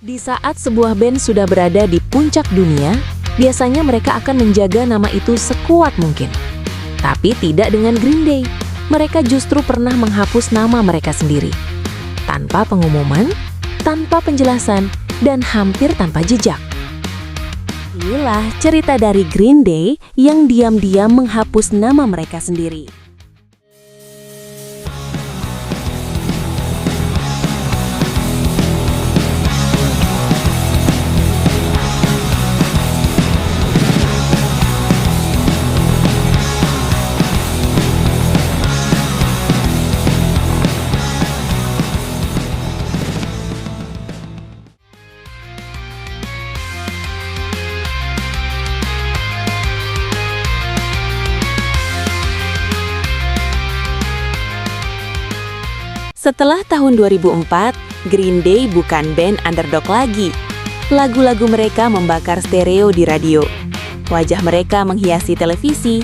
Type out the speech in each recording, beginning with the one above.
Di saat sebuah band sudah berada di puncak dunia, biasanya mereka akan menjaga nama itu sekuat mungkin. Tapi tidak dengan Green Day. Mereka justru pernah menghapus nama mereka sendiri. Tanpa pengumuman, tanpa penjelasan, dan hampir tanpa jejak. Inilah cerita dari Green Day yang diam-diam menghapus nama mereka sendiri. Setelah tahun 2004, Green Day bukan band underdog lagi. Lagu-lagu mereka membakar stereo di radio. Wajah mereka menghiasi televisi.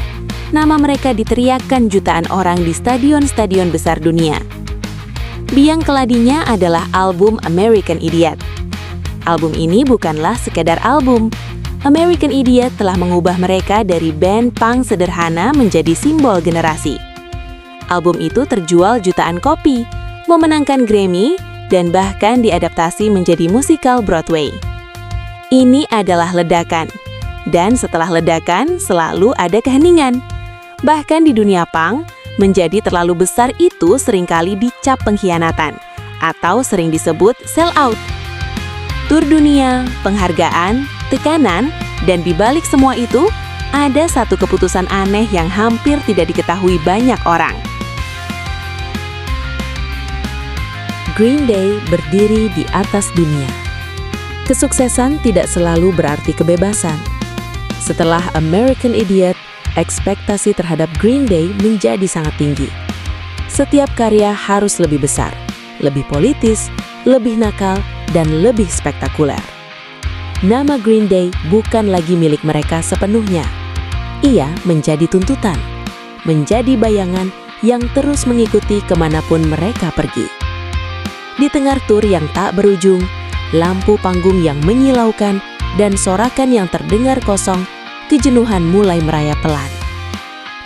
Nama mereka diteriakkan jutaan orang di stadion-stadion besar dunia. Biang keladinya adalah album American Idiot. Album ini bukanlah sekedar album. American Idiot telah mengubah mereka dari band punk sederhana menjadi simbol generasi. Album itu terjual jutaan kopi, memenangkan Grammy, dan bahkan diadaptasi menjadi musikal Broadway. Ini adalah ledakan, dan setelah ledakan selalu ada keheningan. Bahkan di dunia punk, menjadi terlalu besar itu seringkali dicap pengkhianatan, atau sering disebut sell out. Tur dunia, penghargaan, tekanan, dan dibalik semua itu, ada satu keputusan aneh yang hampir tidak diketahui banyak orang. Green Day berdiri di atas dunia. Kesuksesan tidak selalu berarti kebebasan. Setelah American Idiot, ekspektasi terhadap Green Day menjadi sangat tinggi. Setiap karya harus lebih besar, lebih politis, lebih nakal, dan lebih spektakuler. Nama Green Day bukan lagi milik mereka sepenuhnya. Ia menjadi tuntutan, menjadi bayangan yang terus mengikuti kemanapun mereka pergi. Di tengah tur yang tak berujung, lampu panggung yang menyilaukan, dan sorakan yang terdengar kosong, kejenuhan mulai merayap pelan.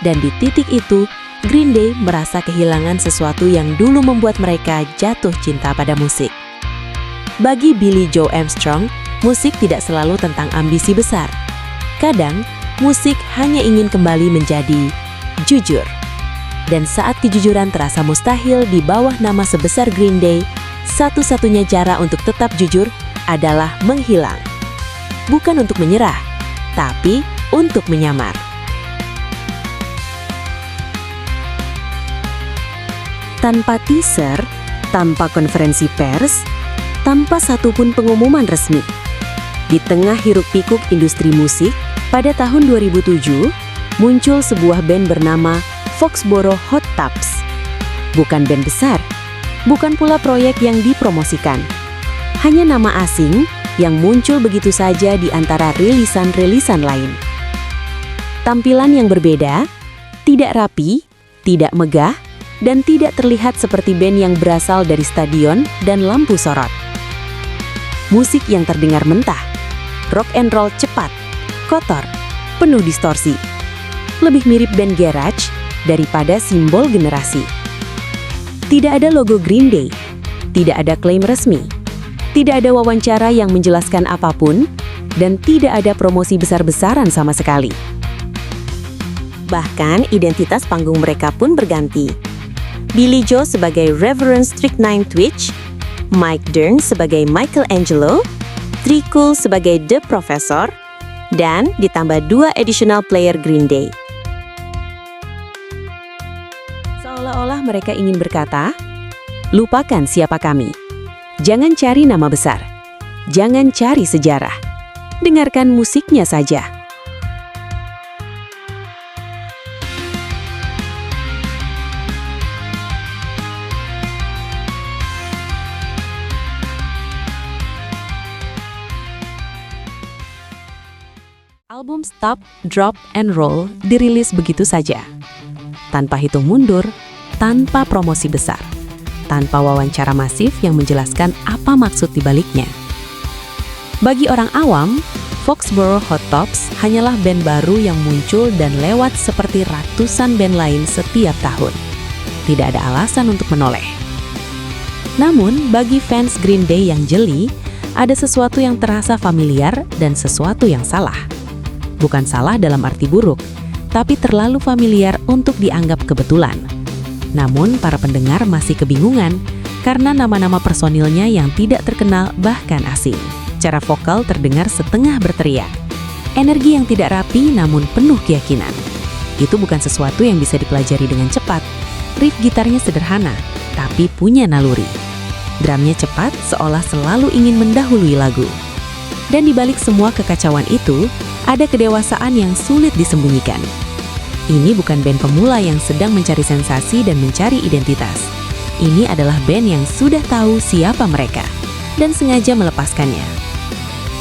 Dan di titik itu, Green Day merasa kehilangan sesuatu yang dulu membuat mereka jatuh cinta pada musik. Bagi Billie Joe Armstrong, musik tidak selalu tentang ambisi besar. Kadang, musik hanya ingin kembali menjadi jujur. Dan saat kejujuran terasa mustahil di bawah nama sebesar Green Day, satu-satunya cara untuk tetap jujur adalah menghilang. Bukan untuk menyerah, tapi untuk menyamar. Tanpa teaser, tanpa konferensi pers, tanpa satupun pengumuman resmi. Di tengah hiruk-pikuk industri musik, pada tahun 2007, muncul sebuah band bernama Foxboro Hot Tubs. Bukan band besar, bukan pula proyek yang dipromosikan. Hanya nama asing yang muncul begitu saja di antara rilisan-rilisan lain. Tampilan yang berbeda, tidak rapi, tidak megah, dan tidak terlihat seperti band yang berasal dari stadion dan lampu sorot. Musik yang terdengar mentah, rock and roll cepat, kotor, penuh distorsi. Lebih mirip band garage daripada simbol generasi. Tidak ada logo Green Day, tidak ada klaim resmi, tidak ada wawancara yang menjelaskan apapun, dan tidak ada promosi besar-besaran sama sekali. Bahkan identitas panggung mereka pun berganti. Billie Joe sebagai Reverend Strychnine Twitch, Mike Dirnt sebagai Michelangelo, Tricool sebagai The Professor, dan ditambah 2 additional player Green Day. Seolah-olah mereka ingin berkata, lupakan siapa kami. Jangan cari nama besar. Jangan cari sejarah. Dengarkan musiknya saja. Album Stop, Drop, and Roll dirilis begitu saja. Tanpa hitung mundur, tanpa promosi besar, tanpa wawancara masif yang menjelaskan apa maksud dibaliknya. Bagi orang awam, Foxboro Hot Tops hanyalah band baru yang muncul dan lewat seperti ratusan band lain setiap tahun. Tidak ada alasan untuk menoleh. Namun, bagi fans Green Day yang jeli, ada sesuatu yang terasa familiar dan sesuatu yang salah. Bukan salah dalam arti buruk, tapi terlalu familiar untuk dianggap kebetulan. Namun, para pendengar masih kebingungan karena nama-nama personilnya yang tidak terkenal bahkan asing. Cara vokal terdengar setengah berteriak. Energi yang tidak rapi namun penuh keyakinan. Itu bukan sesuatu yang bisa dipelajari dengan cepat. Riff gitarnya sederhana, tapi punya naluri. Drumnya cepat seolah selalu ingin mendahului lagu. Dan di balik semua kekacauan itu, ada kedewasaan yang sulit disembunyikan. Ini bukan band pemula yang sedang mencari sensasi dan mencari identitas. Ini adalah band yang sudah tahu siapa mereka dan sengaja melepaskannya.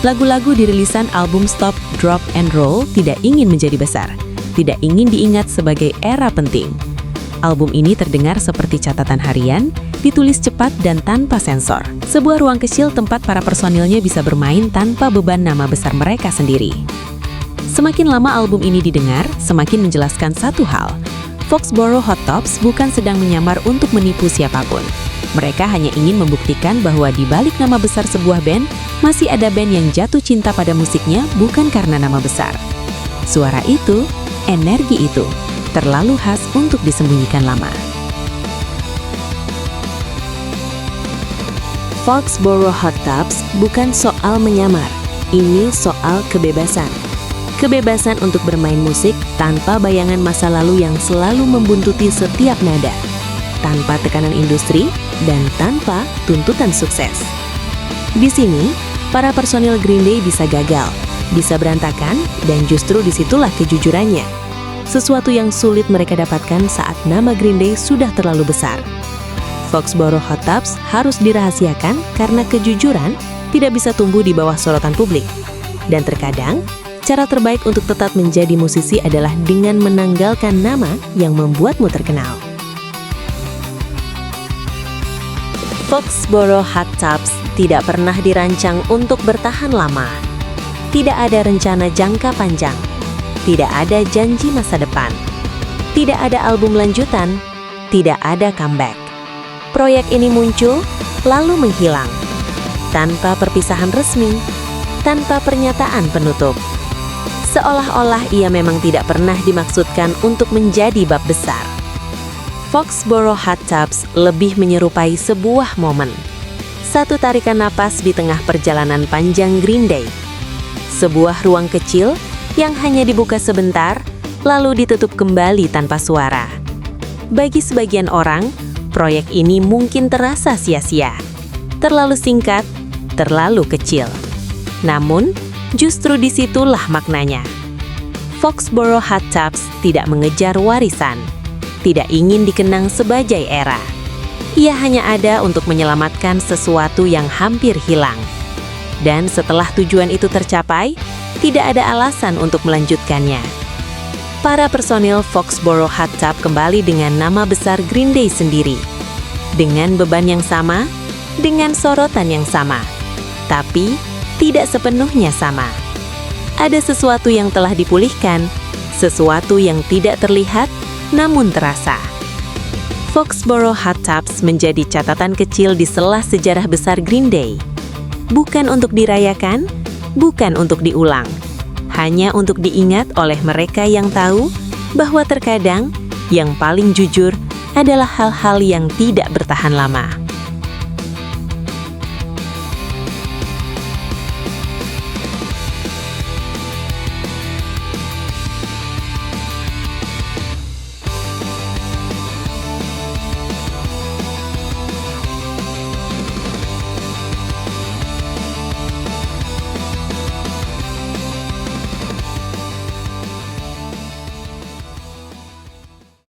Lagu-lagu di rilisan album Stop, Drop, and Roll tidak ingin menjadi besar, tidak ingin diingat sebagai era penting. Album ini terdengar seperti catatan harian, ditulis cepat dan tanpa sensor. Sebuah ruang kecil tempat para personilnya bisa bermain tanpa beban nama besar mereka sendiri. Semakin lama album ini didengar, semakin menjelaskan satu hal. Foxboro Hot Tops bukan sedang menyamar untuk menipu siapapun. Mereka hanya ingin membuktikan bahwa di balik nama besar sebuah band, masih ada band yang jatuh cinta pada musiknya bukan karena nama besar. Suara itu, energi itu, terlalu khas untuk disembunyikan lama. Foxboro Hot Tops bukan soal menyamar, ini soal kebebasan. Kebebasan untuk bermain musik tanpa bayangan masa lalu yang selalu membuntuti setiap nada, tanpa tekanan industri, dan tanpa tuntutan sukses. Di sini, para personil Green Day bisa gagal, bisa berantakan, dan justru disitulah kejujurannya. Sesuatu yang sulit mereka dapatkan saat nama Green Day sudah terlalu besar. Foxboro Hot Tops harus dirahasiakan karena kejujuran tidak bisa tumbuh di bawah sorotan publik. Dan terkadang, cara terbaik untuk tetap menjadi musisi adalah dengan menanggalkan nama yang membuatmu terkenal. Foxboro Hot Tops tidak pernah dirancang untuk bertahan lama. Tidak ada rencana jangka panjang. Tidak ada janji masa depan. Tidak ada album lanjutan. Tidak ada comeback. Proyek ini muncul, lalu menghilang. Tanpa perpisahan resmi, tanpa pernyataan penutup. Seolah-olah ia memang tidak pernah dimaksudkan untuk menjadi bab besar. Foxboro Hot Tops lebih menyerupai sebuah momen. Satu tarikan napas di tengah perjalanan panjang Green Day. Sebuah ruang kecil yang hanya dibuka sebentar, lalu ditutup kembali tanpa suara. Bagi sebagian orang, proyek ini mungkin terasa sia-sia. Terlalu singkat, terlalu kecil. Namun, justru disitulah maknanya. Foxboro Hot Tops tidak mengejar warisan, tidak ingin dikenang sebagai era. Ia hanya ada untuk menyelamatkan sesuatu yang hampir hilang. Dan setelah tujuan itu tercapai, tidak ada alasan untuk melanjutkannya. Para personil Foxboro Hot Tops kembali dengan nama besar Green Day sendiri. Dengan beban yang sama, dengan sorotan yang sama. Tapi, tidak sepenuhnya sama. Ada sesuatu yang telah dipulihkan, sesuatu yang tidak terlihat, namun terasa. Foxboro Hot Tops menjadi catatan kecil di sela sejarah besar Green Day. Bukan untuk dirayakan, bukan untuk diulang. Hanya untuk diingat oleh mereka yang tahu bahwa terkadang yang paling jujur adalah hal-hal yang tidak bertahan lama.